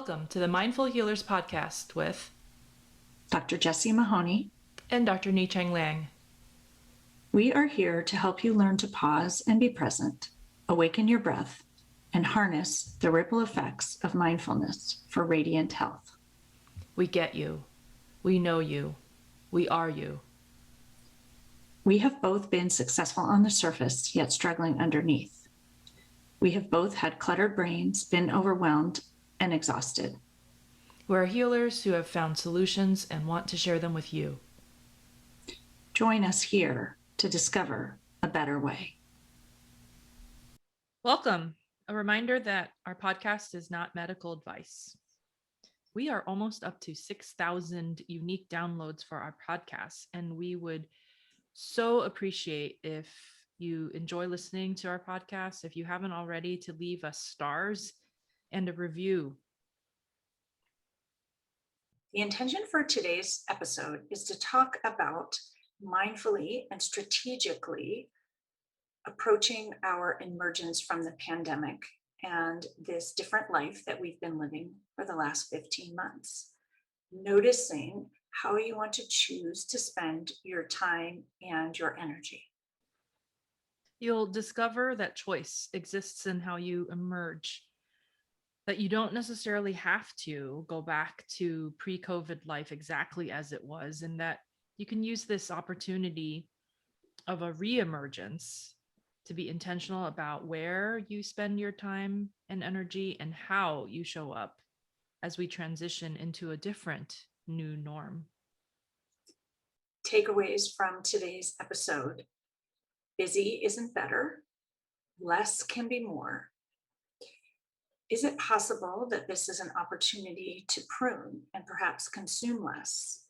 Welcome to the Mindful Healers podcast with Dr. Jessie Mahoney and Dr. Ni-Cheng Liang. We are here to help you learn to pause and be present, awaken your breath, and harness the ripple effects of mindfulness for radiant health. We get you. We know you. We are you. We have both been successful on the surface, yet struggling underneath. We have both had cluttered brains, been overwhelmed, and exhausted. We're healers who have found solutions and want to share them with you. Join us here to discover a better way. Welcome. A reminder that our podcast is not medical advice. We are almost up to 6,000 unique downloads for our podcast, and we would so appreciate if you enjoy listening to our podcast, if you haven't already, to leave us stars and a review. The intention for today's episode is to talk about mindfully and strategically approaching our emergence from the pandemic and this different life that we've been living for the last 15 months. Noticing how you want to choose to spend your time and your energy. You'll discover that choice exists in how you emerge, that you don't necessarily have to go back to pre-COVID life exactly as it was, and that you can use this opportunity of a re-emergence to be intentional about where you spend your time and energy and how you show up as we transition into a different new norm. Takeaways from today's episode. Busy isn't better. Less can be more. Is it possible that this is an opportunity to prune and perhaps consume less?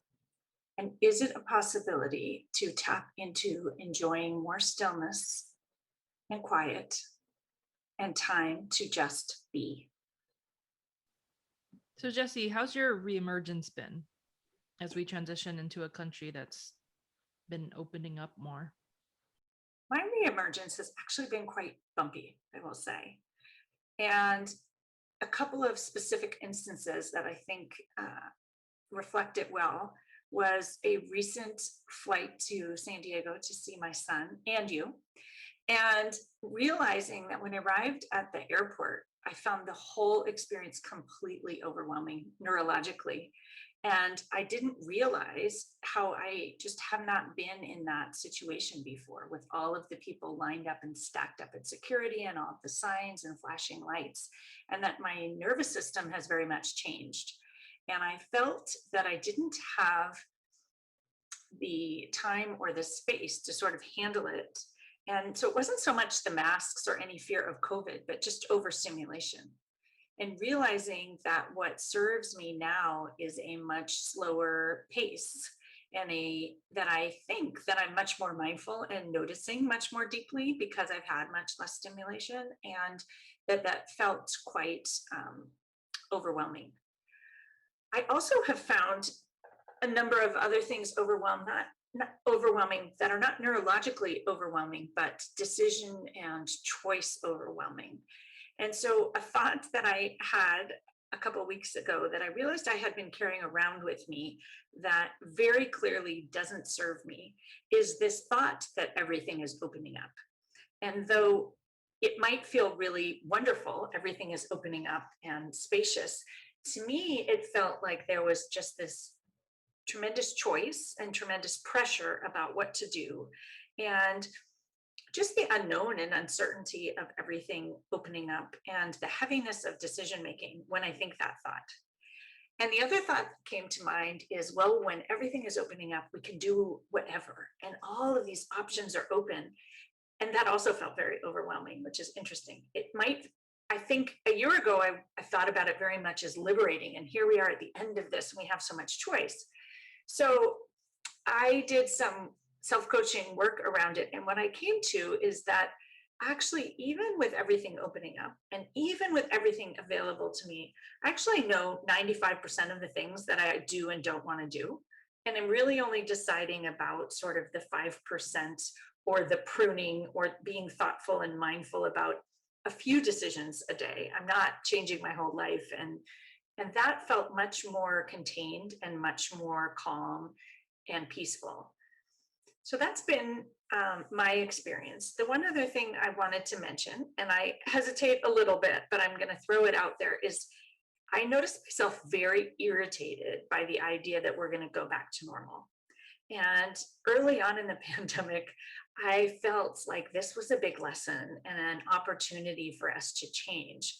And is it a possibility to tap into enjoying more stillness and quiet and time to just be? So Jessie, how's your reemergence been as we transition into a country that's been opening up more? My reemergence has actually been quite bumpy, I will say. And a couple of specific instances that I think reflect it well was a recent flight to San Diego to see my son and you, and realizing that when I arrived at the airport, I found the whole experience completely overwhelming neurologically. And I didn't realize how I just have not been in that situation before, with all of the people lined up and stacked up at security and all of the signs and flashing lights, and that my nervous system has very much changed. And I felt that I didn't have the time or the space to sort of handle it. And so it wasn't so much the masks or any fear of COVID, but just overstimulation. And realizing that what serves me now is a much slower pace, and that I think that I'm much more mindful and noticing much more deeply because I've had much less stimulation, and that felt quite overwhelming. I also have found a number of other things not overwhelming, that are not neurologically overwhelming, but decision and choice overwhelming. And so a thought that I had a couple of weeks ago that I realized I had been carrying around with me that very clearly doesn't serve me is this thought that everything is opening up. And though it might feel really wonderful, everything is opening up and spacious, to me, it felt like there was just this tremendous choice and tremendous pressure about what to do. And just the unknown and uncertainty of everything opening up, and the heaviness of decision making when I think that thought. And the other thought that came to mind is, well, when everything is opening up, we can do whatever, and all of these options are open. And that also felt very overwhelming, which is interesting. I think a year ago, I thought about it very much as liberating. And here we are at the end of this, and we have so much choice. So I did some self-coaching work around it. And what I came to is that actually, even with everything opening up and even with everything available to me, I actually know 95% of the things that I do and don't want to do. And I'm really only deciding about sort of the 5% or the pruning or being thoughtful and mindful about a few decisions a day. I'm not changing my whole life and And that felt much more contained and much more calm and peaceful. So that's been my experience. The one other thing I wanted to mention, and I hesitate a little bit, but I'm going to throw it out there, is I noticed myself very irritated by the idea that we're going to go back to normal. And early on in the pandemic, I felt like this was a big lesson and an opportunity for us to change.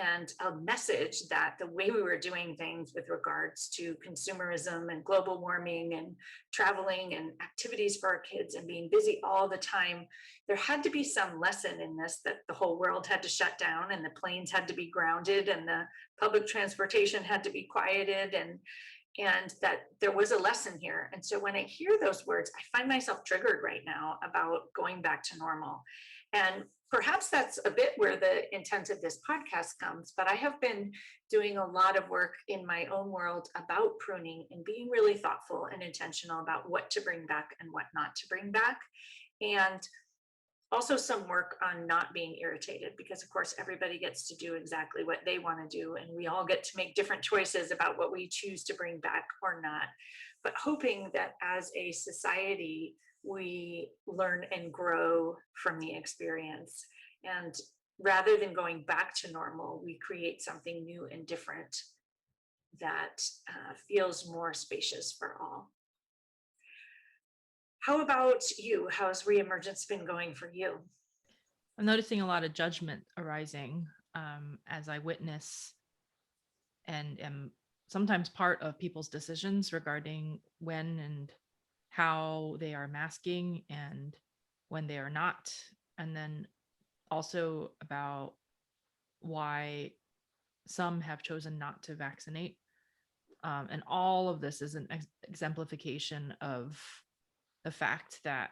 And a message that the way we were doing things with regards to consumerism and global warming and traveling and activities for our kids and being busy all the time, there had to be some lesson in this, that the whole world had to shut down and the planes had to be grounded and the public transportation had to be quieted, and that there was a lesson here. And so when I hear those words, I find myself triggered right now about going back to normal. And perhaps that's a bit where the intent of this podcast comes, but I have been doing a lot of work in my own world about pruning and being really thoughtful and intentional about what to bring back and what not to bring back. And also some work on not being irritated, because of course everybody gets to do exactly what they want to do and we all get to make different choices about what we choose to bring back or not, but hoping that as a society we learn and grow from the experience, and rather than going back to normal we create something new and different that feels more spacious for all. How about you? How's reemergence been going for you? I'm noticing a lot of judgment arising as I witness and am sometimes part of people's decisions regarding when and how they are masking and when they are not. And then also about why some have chosen not to vaccinate. And all of this is an exemplification of the fact that,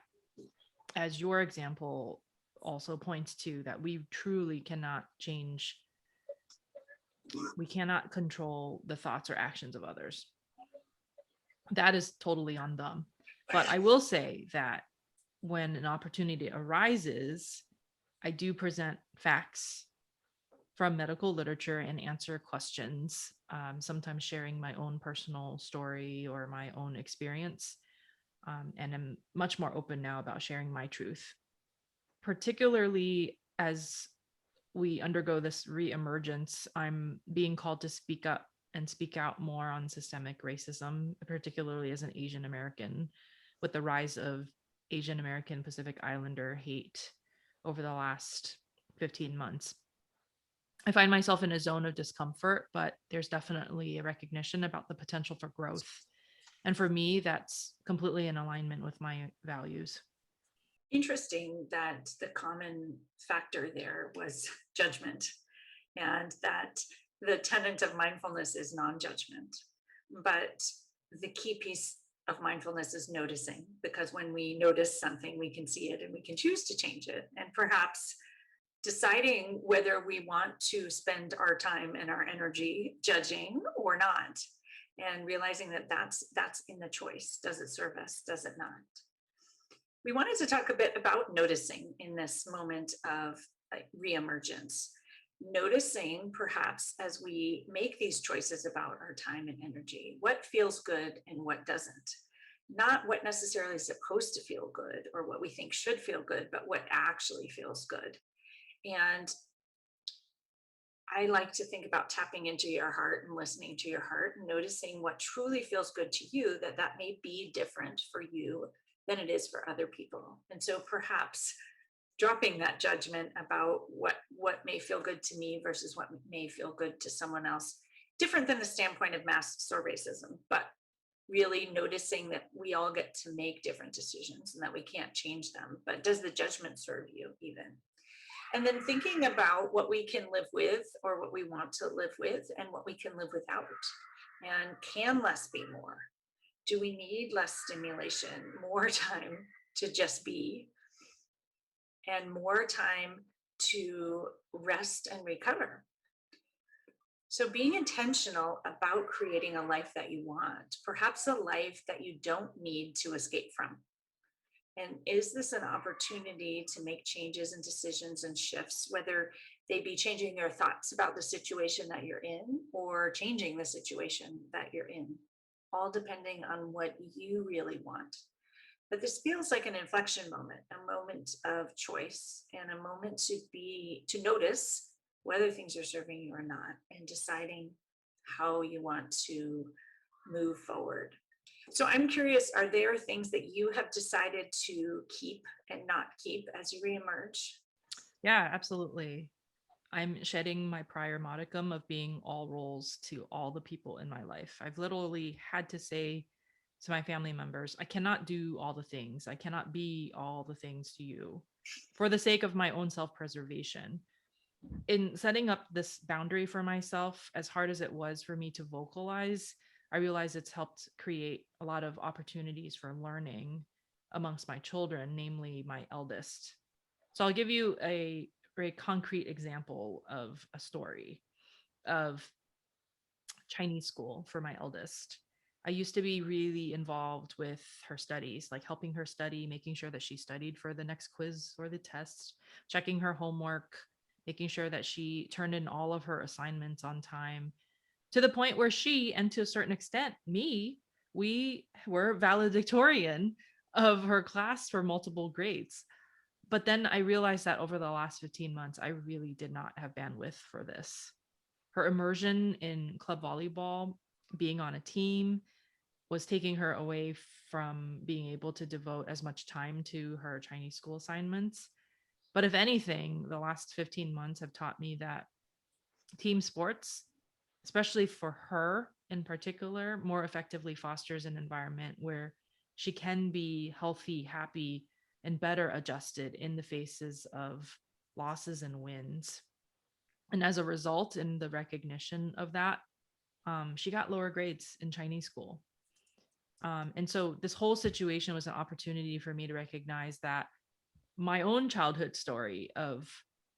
as your example also points to, that we truly cannot change, we cannot control the thoughts or actions of others. That is totally on them. But I will say that when an opportunity arises, I do present facts from medical literature and answer questions, sometimes sharing my own personal story or my own experience. And I'm much more open now about sharing my truth, particularly as we undergo this reemergence. I'm being called to speak up and speak out more on systemic racism, particularly as an Asian American, with the rise of Asian American Pacific Islander hate over the last 15 months. I find myself in a zone of discomfort, but there's definitely a recognition about the potential for growth. And for me, that's completely in alignment with my values. Interesting that the common factor there was judgment, and that the tenet of mindfulness is non-judgment. But the key piece of mindfulness is noticing, because when we notice something, we can see it and we can choose to change it. And perhaps deciding whether we want to spend our time and our energy judging or not, and realizing that that's in the choice. Does it serve us? Does it not? We wanted to talk a bit about noticing in this moment of reemergence. Noticing, perhaps, as we make these choices about our time and energy, what feels good and what doesn't. Not what necessarily is supposed to feel good or what we think should feel good, but what actually feels good. And I like to think about tapping into your heart and listening to your heart and noticing what truly feels good to you, that may be different for you than it is for other people. And so perhaps dropping that judgment about what may feel good to me versus what may feel good to someone else, different than the standpoint of masks or racism, but really noticing that we all get to make different decisions and that we can't change them. But does the judgment serve you even? And then thinking about what we can live with or what we want to live with and what we can live without. And can less be more? Do we need less stimulation, more time to just be, and more time to rest and recover? So being intentional about creating a life that you want, perhaps a life that you don't need to escape from. And is this an opportunity to make changes and decisions and shifts, whether they be changing your thoughts about the situation that you're in or changing the situation that you're in, all depending on what you really want. But this feels like an inflection moment, a moment of choice and a moment to notice whether things are serving you or not and deciding how you want to move forward. So I'm curious, are there things that you have decided to keep and not keep as you reemerge? Yeah, absolutely. I'm shedding my prior modicum of being all roles to all the people in my life. I've literally had to say to my family members, I cannot do all the things. I cannot be all the things to you for the sake of my own self preservation. In setting up this boundary for myself, as hard as it was for me to vocalize, I realize it's helped create a lot of opportunities for learning amongst my children, namely my eldest. So I'll give you a very concrete example of a story of Chinese school for my eldest. I used to be really involved with her studies, like helping her study, making sure that she studied for the next quiz or the test, checking her homework, making sure that she turned in all of her assignments on time, to the point where she, and to a certain extent, me, we were valedictorian of her class for multiple grades. But then I realized that over the last 15 months, I really did not have bandwidth for this. Her immersion in club volleyball, being on a team, was taking her away from being able to devote as much time to her Chinese school assignments. But if anything, the last 15 months have taught me that team sports, especially for her in particular, more effectively fosters an environment where she can be healthy, happy, and better adjusted in the faces of losses and wins. And as a result, in the recognition of that, she got lower grades in Chinese school. And so this whole situation was an opportunity for me to recognize that my own childhood story of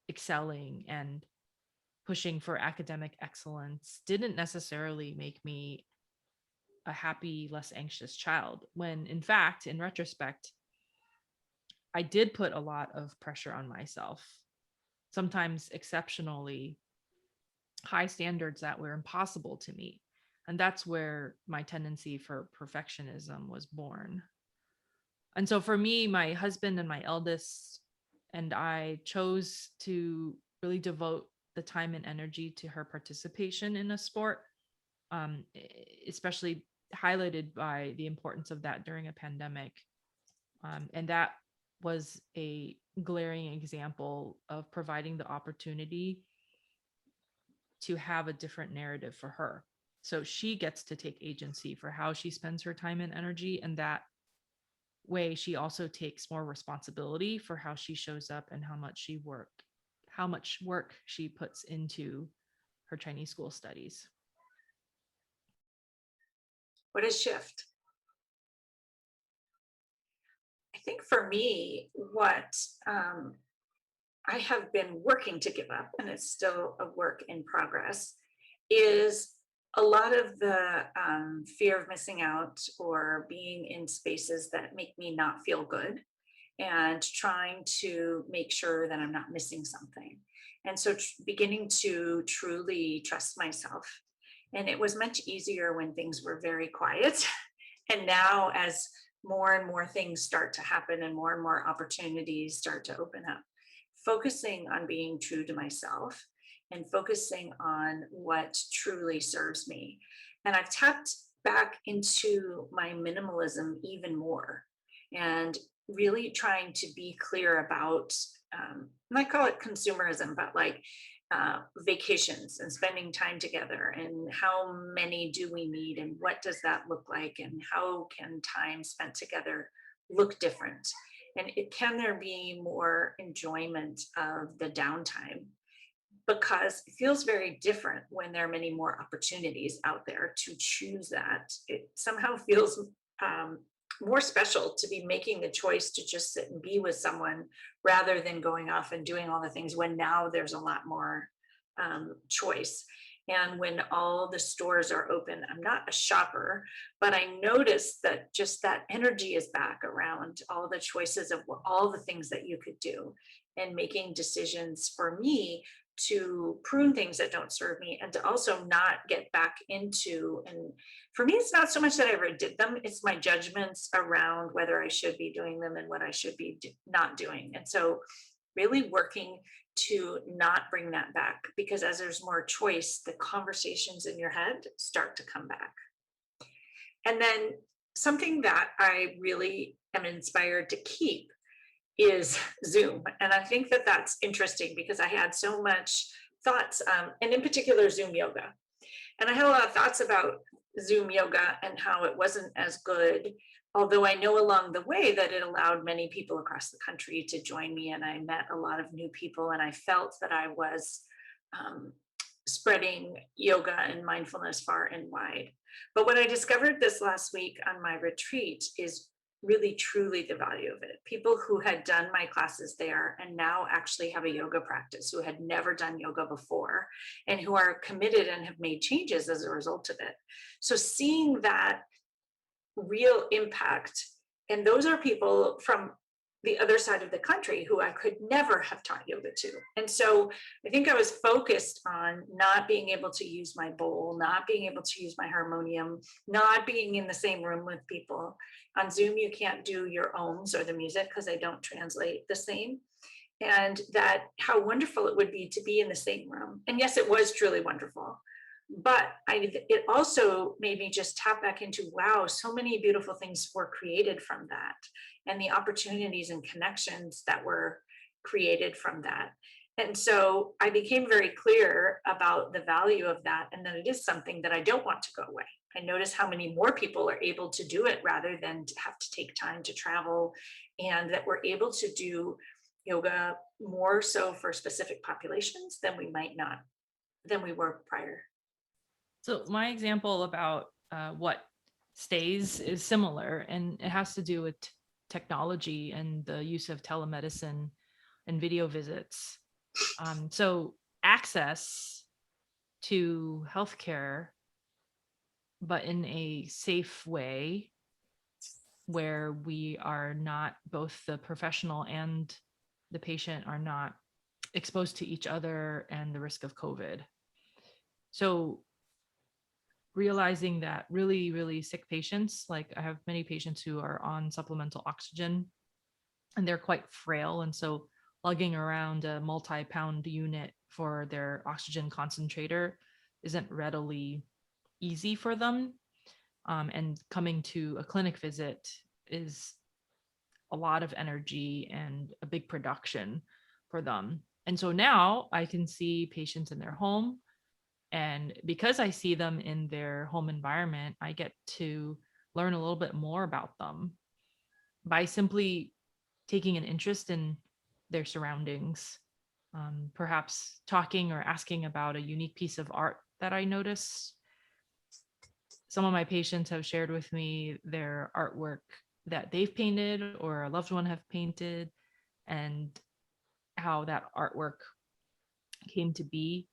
excelling and pushing for academic excellence didn't necessarily make me a happy, less anxious child. When in fact, in retrospect, I did put a lot of pressure on myself, sometimes exceptionally high standards that were impossible to meet. And that's where my tendency for perfectionism was born. And so for me, my husband and my eldest and I chose to really devote the time and energy to her participation in a sport, especially highlighted by the importance of that during a pandemic. And that was a glaring example of providing the opportunity to have a different narrative for her. So she gets to take agency for how she spends her time and energy. And that way, she also takes more responsibility for how she shows up and how much work she puts into her Chinese school studies. What a shift. I think for me, what I have been working to give up, and it's still a work in progress, is a lot of the fear of missing out or being in spaces that make me not feel good and trying to make sure that I'm not missing something. And so beginning to truly trust myself. And it was much easier when things were very quiet. And now, as more and more things start to happen and more opportunities start to open up, focusing on being true to myself and focusing on what truly serves me. And I've tapped back into my minimalism even more and really trying to be clear about, and I call it consumerism, but like vacations and spending time together and how many do we need and what does that look like and how can time spent together look different, and can there be more enjoyment of the downtime, because it feels very different when there are many more opportunities out there to choose that. It somehow feels um, more special to be making the choice to just sit and be with someone rather than going off and doing all the things when now there's a lot more choice. And when all the stores are open, I'm not a shopper, but I notice that just that energy is back around all the choices of all the things that you could do and making decisions for me to prune things that don't serve me, and to also not get back into, and for me it's not so much that I ever did them, it's my judgments around whether I should be doing them and what I should be not doing. And so really working to not bring that back, because as there's more choice, the conversations in your head start to come back. And then something that I really am inspired to keep is Zoom. And I think that that's interesting because I had so much thoughts, and in particular, Zoom yoga. And I had a lot of thoughts about Zoom yoga and how it wasn't as good. Although I know along the way that it allowed many people across the country to join me, and I met a lot of new people, and I felt that I was um, spreading yoga and mindfulness far and wide. But what I discovered this last week on my retreat is really truly the value of it. People who had done my classes there and now actually have a yoga practice, who had never done yoga before, and who are committed and have made changes as a result of it. So seeing that real impact, and those are people from the other side of the country who I could never have taught yoga to. And so I think I was focused on not being able to use my bowl, not being able to use my harmonium, not being in the same room with people. On Zoom, you can't do your ohms or the music because they don't translate the same. And that how wonderful it would be to be in the same room. And yes, it was truly wonderful. But it also made me just tap back into, wow, so many beautiful things were created from that, and the opportunities and connections that were created from that. And so I became very clear about the value of that, and that it is something that I don't want to go away. I notice how many more people are able to do it rather than to have to take time to travel, and that we're able to do yoga more so for specific populations than we were prior. So my example about what stays is similar, and it has to do with technology and the use of telemedicine and video visits. So access to healthcare, but in a safe way where we are not, both the professional and the patient are not exposed to each other and the risk of COVID. So realizing that really, really sick patients, like I have many patients who are on supplemental oxygen and they're quite frail. And so lugging around a multi-pound unit for their oxygen concentrator isn't readily easy for them. And coming to a clinic visit is a lot of energy and a big production for them. And so now I can see patients in their home. And because I see them in their home environment, I get to learn a little bit more about them by simply taking an interest in their surroundings, perhaps talking or asking about a unique piece of art that I noticed. Some of my patients have shared with me their artwork that they've painted or a loved one have painted, and how that artwork came to be.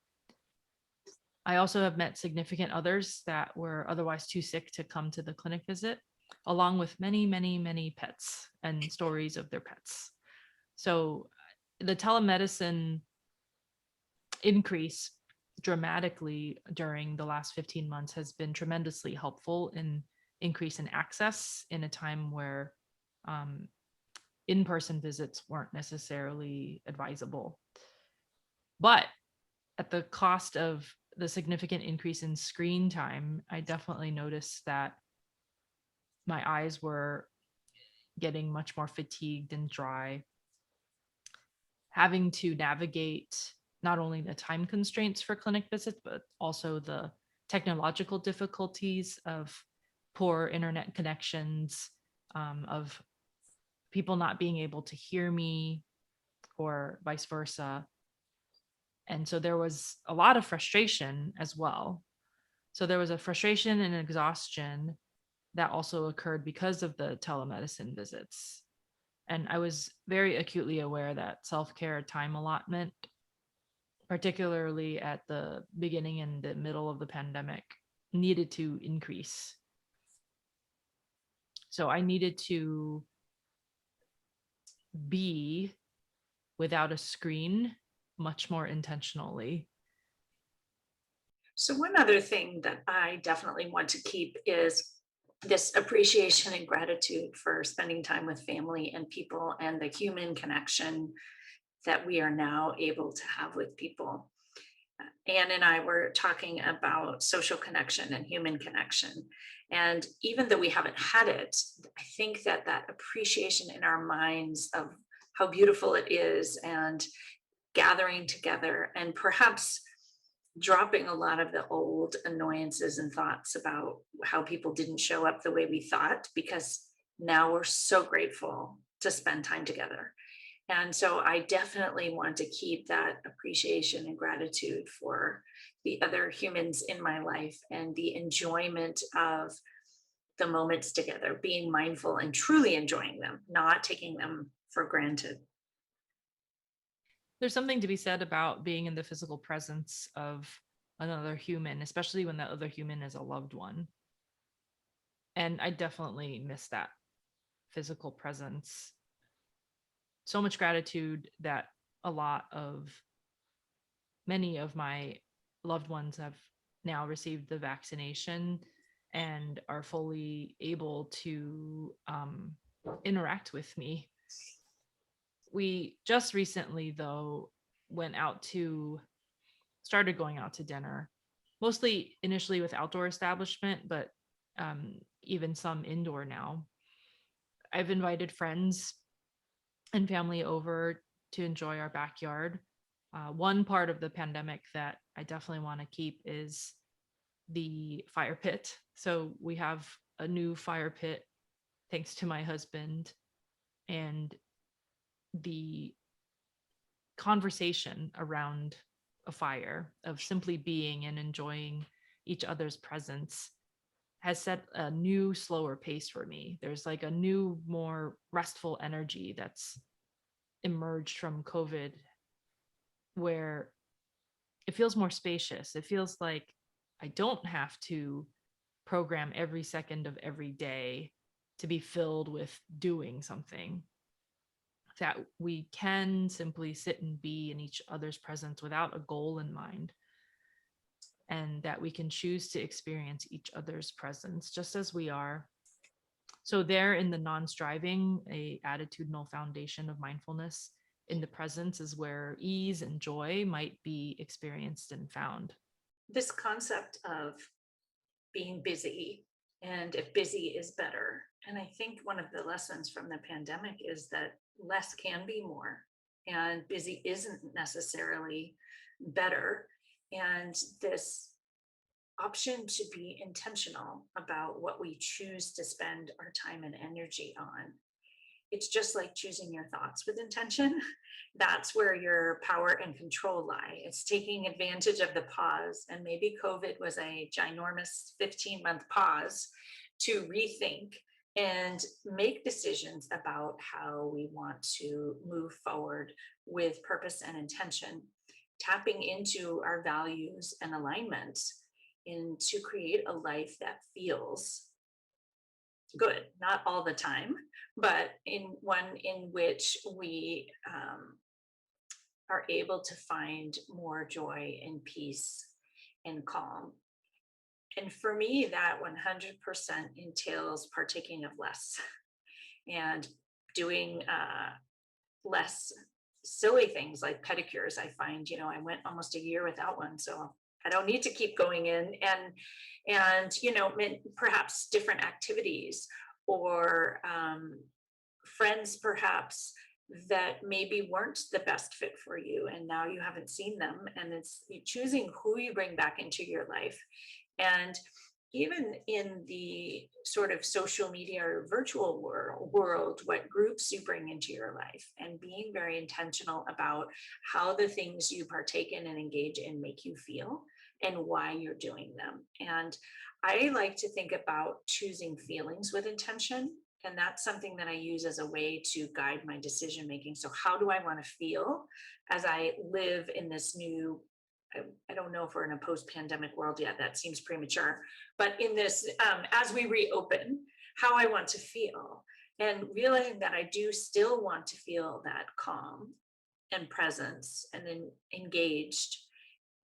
I also have met significant others that were otherwise too sick to come to the clinic visit, along with many, many, many pets and stories of their pets. So the telemedicine increase dramatically during the last 15 months has been tremendously helpful in increase in access in a time where um, in-person visits weren't necessarily advisable. But at the cost of the significant increase in screen time, I definitely noticed that my eyes were getting much more fatigued and dry, having to navigate not only the time constraints for clinic visits, but also the technological difficulties of poor internet connections, of people not being able to hear me or vice versa. And so there was a lot of frustration as well. So there was a frustration and exhaustion that also occurred because of the telemedicine visits. And I was very acutely aware that self-care time allotment, particularly at the beginning and the middle of the pandemic, needed to increase. So I needed to be without a screen much more intentionally. So one other thing that I definitely want to keep is this appreciation and gratitude for spending time with family and people and the human connection that we are now able to have with people. Anne and I were talking about social connection and human connection. And even though we haven't had it, I think that that appreciation in our minds of how beautiful it is and gathering together and perhaps dropping a lot of the old annoyances and thoughts about how people didn't show up the way we thought, because now we're so grateful to spend time together. And so I definitely want to keep that appreciation and gratitude for the other humans in my life and the enjoyment of the moments together, being mindful and truly enjoying them, not taking them for granted. There's something to be said about being in the physical presence of another human, especially when that other human is a loved one. And I definitely miss that physical presence. So much gratitude that a lot of many of my loved ones have now received the vaccination and are fully able to interact with me. We just recently, though, went out to started going out to dinner, mostly initially with outdoor establishment, but even some indoor now. I've invited friends and family over to enjoy our backyard. One part of the pandemic that I definitely want to keep is the fire pit. So we have a new fire pit thanks to my husband, and the conversation around a fire of simply being and enjoying each other's presence has set a new slower pace for me. There's like a new more restful energy that's emerged from COVID, where it feels more spacious. It feels like I don't have to program every second of every day to be filled with doing something, that we can simply sit and be in each other's presence without a goal in mind, and that we can choose to experience each other's presence just as we are. So there in the non-striving, a attitudinal foundation of mindfulness in the presence is where ease and joy might be experienced and found. This concept of being busy and if busy is better. And I think one of the lessons from the pandemic is that less can be more, and busy isn't necessarily better. And this option to be intentional about what we choose to spend our time and energy on, it's just like choosing your thoughts with intention. That's where your power and control lie. It's taking advantage of the pause. And maybe COVID was a ginormous 15-month pause to rethink and make decisions about how we want to move forward with purpose and intention, tapping into our values and alignments, and to create a life that feels good, not all the time, but in one in which we are able to find more joy and peace and calm. And for me, that 100% entails partaking of less and doing less silly things like pedicures. I find, I went almost a year without one, so I don't need to keep going in, and perhaps different activities or friends perhaps that maybe weren't the best fit for you and now you haven't seen them, and it's choosing who you bring back into your life. And even in the sort of social media or virtual world, what groups you bring into your life, and being very intentional about how the things you partake in and engage in make you feel and why you're doing them. And I like to think about choosing feelings with intention. And that's something that I use as a way to guide my decision making. So, how do I want to feel as I live in this new I don't know if we're in a post-pandemic world yet. That seems premature. But in this, as we reopen, how I want to feel, and realizing that I do still want to feel that calm and presence and then engaged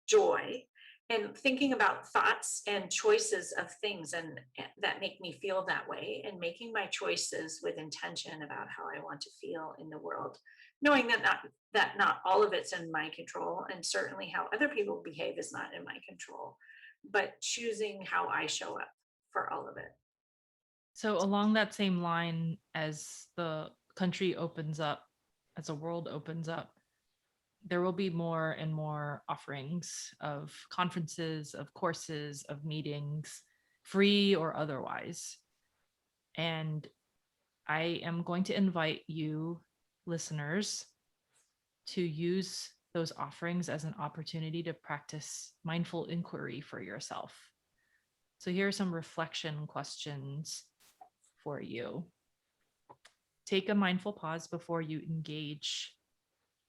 joy, and thinking about thoughts and choices of things and that make me feel that way, and making my choices with intention about how I want to feel in the world, knowing that not all of it's in my control, and certainly how other people behave is not in my control, but choosing how I show up for all of it. So, along that same line, as the country opens up, as the world opens up, there will be more and more offerings of conferences, of courses, of meetings, free or otherwise. And I am going to invite you, listeners, to use those offerings as an opportunity to practice mindful inquiry for yourself. So, here are some reflection questions for you. Take a mindful pause before you engage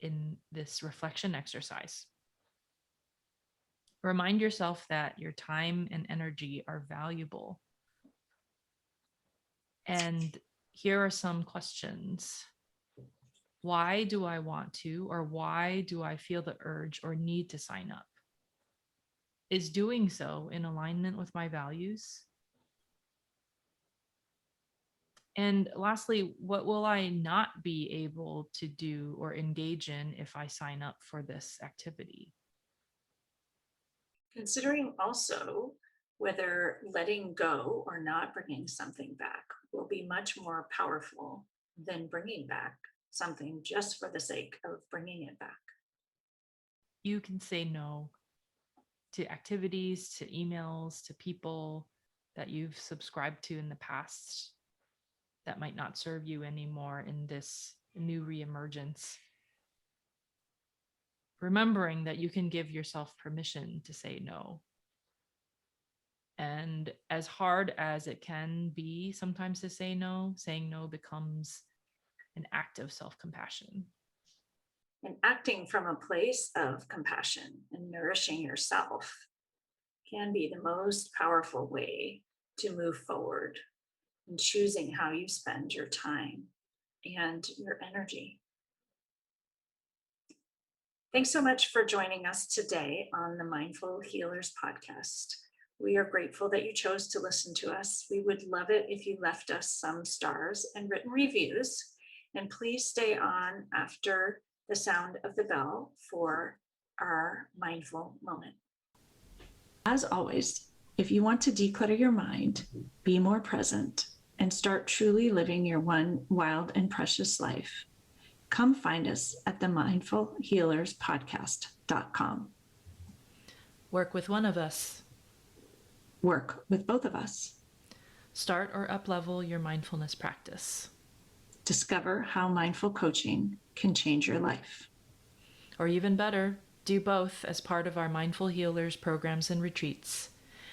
in this reflection exercise. Remind yourself that your time and energy are valuable. And here are some questions. Why do I want to, or why do I feel the urge or need to sign up? Is doing so in alignment with my values? And lastly, what will I not be able to do or engage in if I sign up for this activity? Considering also whether letting go or not bringing something back will be much more powerful than bringing back something just for the sake of bringing it back. You can say no to activities, to emails, to people that you've subscribed to in the past that might not serve you anymore in this new reemergence. Remembering that you can give yourself permission to say no. And as hard as it can be sometimes to say no, saying no becomes an act of self compassion. And acting from a place of compassion and nourishing yourself can be the most powerful way to move forward in choosing how you spend your time and your energy. Thanks so much for joining us today on the Mindful Healers podcast. We are grateful that you chose to listen to us. We would love it if you left us some stars and written reviews. And please stay on after the sound of the bell for our mindful moment. As always, if you want to declutter your mind, be more present, and start truly living your one wild and precious life, come find us at the mindfulhealerspodcast.com. Work with one of us. Work with both of us. Start or uplevel your mindfulness practice. Discover how mindful coaching can change your life. Or even better, do both as part of our Mindful Healers programs and retreats.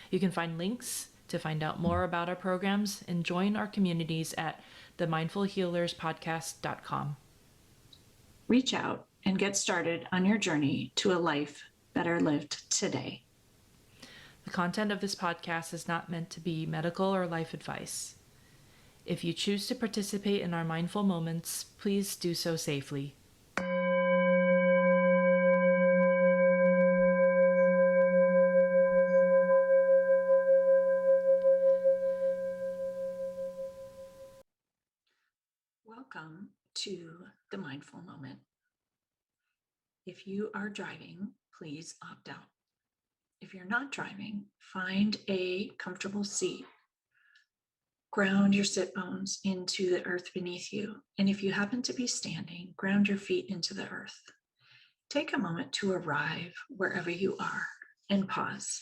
You can find links to find out more about our programs and join our communities at themindfulhealerspodcast.com. Reach out and get started on your journey to a life better lived today. The content of this podcast is not meant to be medical or life advice. If you choose to participate in our mindful moments, please do so safely. Welcome to the mindful moment. If you are driving, please opt out. If you're not driving, find a comfortable seat. Ground your sit bones into the earth beneath you. And if you happen to be standing, ground your feet into the earth. Take a moment to arrive wherever you are and pause.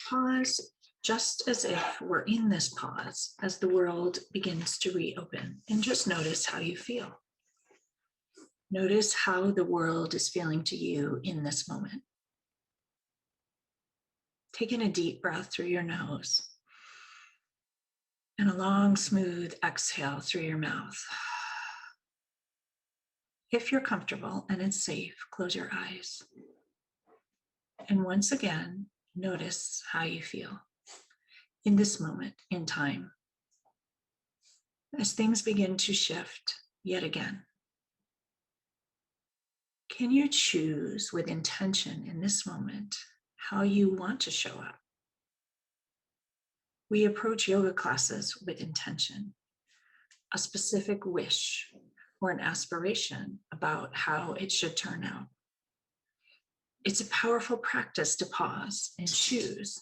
Pause just as if we're in this pause as the world begins to reopen, and just notice how you feel. Notice how the world is feeling to you in this moment. Take in a deep breath through your nose and a long, smooth exhale through your mouth. If you're comfortable and it's safe, close your eyes. And once again, notice how you feel in this moment in time. As things begin to shift yet again, Can you choose with intention in this moment how you want to show up? We approach yoga classes with intention, a specific wish or an aspiration about how it should turn out. It's a powerful practice to pause and choose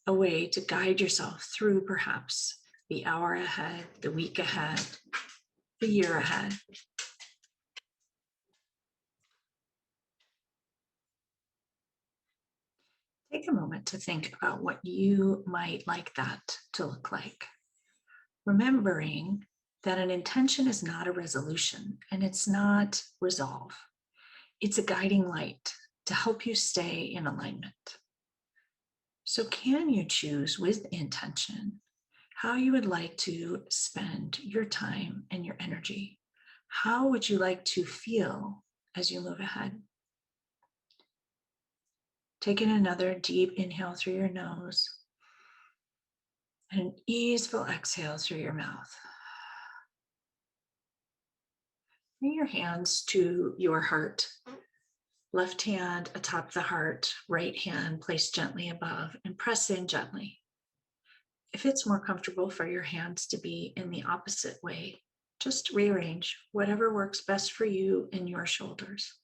a way to guide yourself through perhaps the hour ahead, the week ahead, the year ahead. Take a moment to think about what you might like that to look like. Remembering that an intention is not a resolution and it's not resolve. It's a guiding light to help you stay in alignment. So, can you choose with intention how you would like to spend your time and your energy? How would you like to feel as you move ahead? Taking another deep inhale through your nose and an easeful exhale through your mouth. Bring your hands to your heart. Left hand atop the heart, right hand placed gently above, and press in gently. If it's more comfortable for your hands to be in the opposite way, just rearrange whatever works best for you and your shoulders.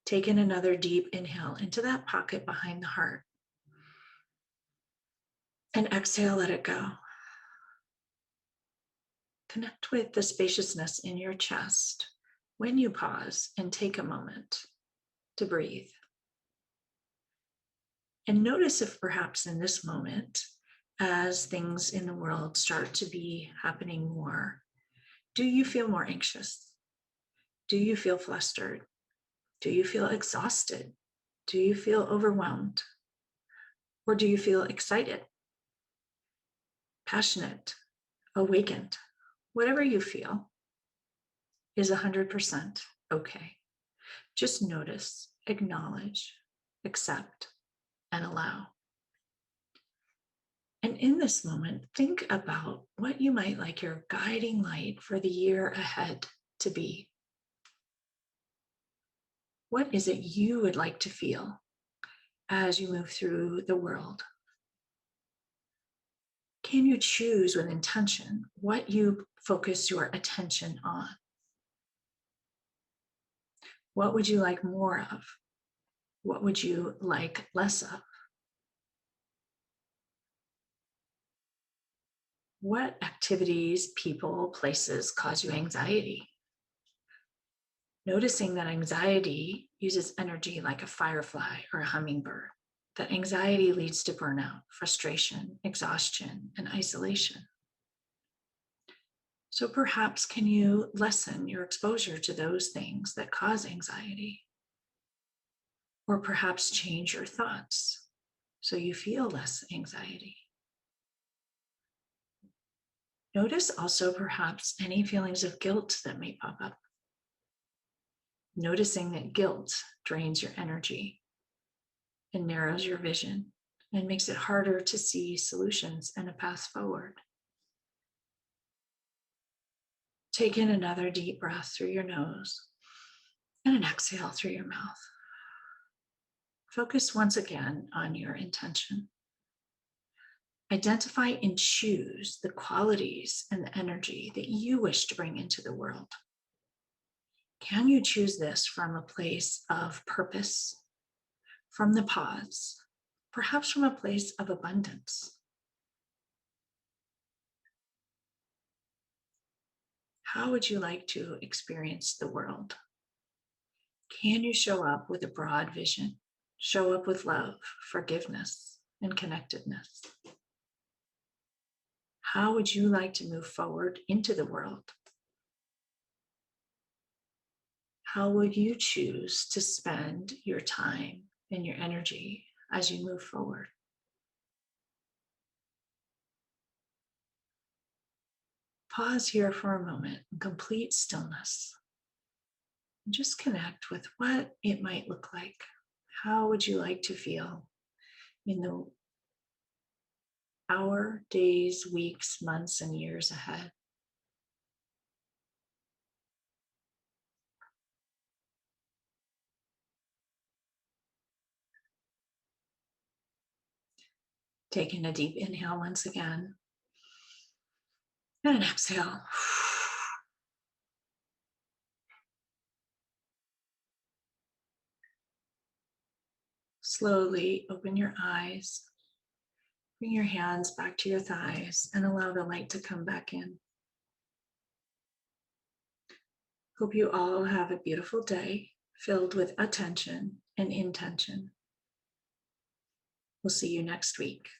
Take in another deep inhale into that pocket behind the heart. And exhale, let it go. Connect with the spaciousness in your chest when you pause and take a moment to breathe. And notice if perhaps in this moment, as things in the world start to be happening more, do you feel more anxious? Do you feel flustered? Do you feel exhausted? Do you feel overwhelmed? Or do you feel excited, passionate, awakened? Whatever you feel is 100% okay. Just notice, acknowledge, accept, and allow. And in this moment, think about what you might like your guiding light for the year ahead to be. What is it you would like to feel as you move through the world? Can you choose with intention what you focus your attention on? What would you like more of? What would you like less of? What activities, people, places cause you anxiety? Noticing that anxiety uses energy like a firefly or a hummingbird. That anxiety leads to burnout, frustration, exhaustion, and isolation. So perhaps can you lessen your exposure to those things that cause anxiety? Or perhaps change your thoughts so you feel less anxiety. Notice also perhaps any feelings of guilt that may pop up. Noticing that guilt drains your energy and narrows your vision and makes it harder to see solutions and a path forward. Take in another deep breath through your nose and an exhale through your mouth. Focus once again on your intention. Identify and choose the qualities and the energy that you wish to bring into the world. Can you choose this from a place of purpose, from the pause, perhaps from a place of abundance? How would you like to experience the world? Can you show up with a broad vision? Show up with love, forgiveness, and connectedness? How would you like to move forward into the world? How would you choose to spend your time and your energy as you move forward? Pause here for a moment in complete stillness. And just connect with what it might look like. How would you like to feel in the hour, days, weeks, months, and years ahead? Taking a deep inhale once again. And exhale. Slowly open your eyes. Bring your hands back to your thighs and allow the light to come back in. Hope you all have a beautiful day filled with attention and intention. We'll see you next week.